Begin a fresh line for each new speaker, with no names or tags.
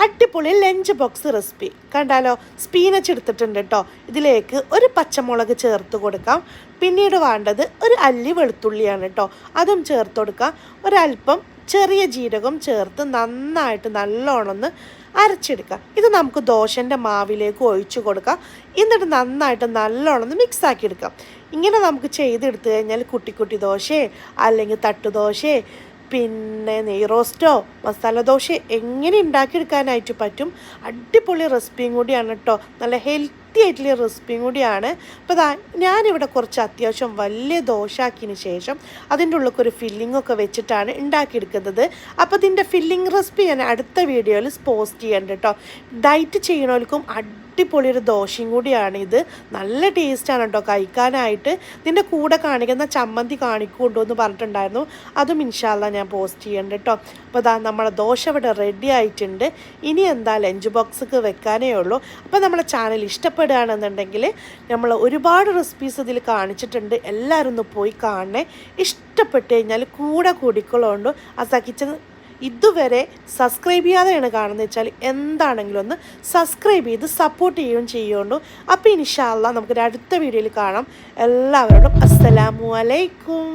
അടിപൊളി lunch box recipe കണ്ടാലോ. സ്പീനച്ച് എടുത്തിട്ടുണ്ട് കേട്ടോ. ഇതിലേക്ക് ഒരു പച്ചമുളക് ചേർത്ത് കൊടുക്കാം. പിന്നീട് വേണ്ടത് ഒരു അല്ലി വെളുത്തുള്ളിയാണ് കേട്ടോ, അതും ചേർത്ത് കൊടുക്കാം. ഒരല്പം ചെറിയ ജീരകം ചേർത്ത് നന്നായിട്ട് നല്ലോണം ഒന്ന് അരച്ചെടുക്കാം. ഇത് നമുക്ക് ദോശൻ്റെ മാവിലേക്ക് ഒഴിച്ചു കൊടുക്കാം. എന്നിട്ട് നന്നായിട്ട് നല്ലോണം ഒന്ന് മിക്സാക്കി എടുക്കാം. ഇങ്ങനെ നമുക്ക് ചെയ്തെടുത്തു കഴിഞ്ഞാൽ കുട്ടി കുട്ടി ദോശയെ അല്ലെങ്കിൽ തട്ടുദോശയെ പിന്നെ നെയ് റോസ്റ്റോ മസാല ദോശ എങ്ങനെ ഉണ്ടാക്കിയെടുക്കാനായിട്ട് പറ്റും. അടിപൊളി റെസിപ്പിയും കൂടിയാണ് കേട്ടോ, നല്ല ഹെൽത്തി ആയിട്ടുള്ള റെസിപ്പിയും കൂടിയാണ്. അപ്പോൾ ഞാനിവിടെ കുറച്ച് അത്യാവശ്യം വലിയ ദോശ ആക്കിയതിന് ശേഷം അതിൻ്റെ ഉള്ളിൽ ഒരു ഫില്ലിങ്ങൊക്കെ വെച്ചിട്ടാണ് ഉണ്ടാക്കിയെടുക്കുന്നത്. അപ്പോൾ ഇതിൻ്റെ ഫില്ലിങ് റെസിപ്പി ഞാൻ അടുത്ത വീഡിയോയിൽ പോസ്റ്റ് ചെയ്യേണ്ട കേട്ടോ. ഡയറ്റ് ചെയ്യണവർക്കും അടിപൊളി ഒരു ദോശയും കൂടിയാണ് ഇത്. നല്ല ടേസ്റ്റാണ് കേട്ടോ കഴിക്കാനായിട്ട്. ഇതിൻ്റെ കൂടെ കാണിക്കുന്ന ചമ്മന്തി കാണിക്കുണ്ടോ എന്ന് പറഞ്ഞിട്ടുണ്ടായിരുന്നു, അതും ഇൻഷാല്ല ഞാൻ പോസ്റ്റ് ചെയ്യണ്ട കേട്ടോ. അപ്പോൾ നമ്മളെ ദോശ ഇവിടെ റെഡി ആയിട്ടുണ്ട്. ഇനി എന്താ ലഞ്ച് ബോക്സൊക്കെ വെക്കാനേ ഉള്ളൂ. അപ്പോൾ നമ്മളെ ചാനൽ ഇഷ്ടപ്പെടുകയാണെന്നുണ്ടെങ്കിൽ നമ്മൾ ഒരുപാട് റെസിപ്പീസ് ഇതിൽ കാണിച്ചിട്ടുണ്ട്, എല്ലാവരും ഒന്ന് പോയി കാണണേ. ഇഷ്ടപ്പെട്ട് കഴിഞ്ഞാൽ കൂടെ കൂടിക്കൊള്ളുകൊണ്ട് കിച്ചൻ ഇതുവരെ സബ്സ്ക്രൈബ് ചെയ്യാതെയാണ് കാണുന്നത് വെച്ചാൽ എന്താണെങ്കിലും ഒന്ന് സബ്സ്ക്രൈബ് ചെയ്ത് സപ്പോർട്ട് ചെയ്യുകയും ചെയ്യുകൊണ്ടു. അപ്പോൾ ഇൻഷാ അല്ലാഹ് നമുക്കൊരു അടുത്ത വീഡിയോയിൽ കാണാം. എല്ലാവരോടും അസ്സലാമു അലൈക്കും.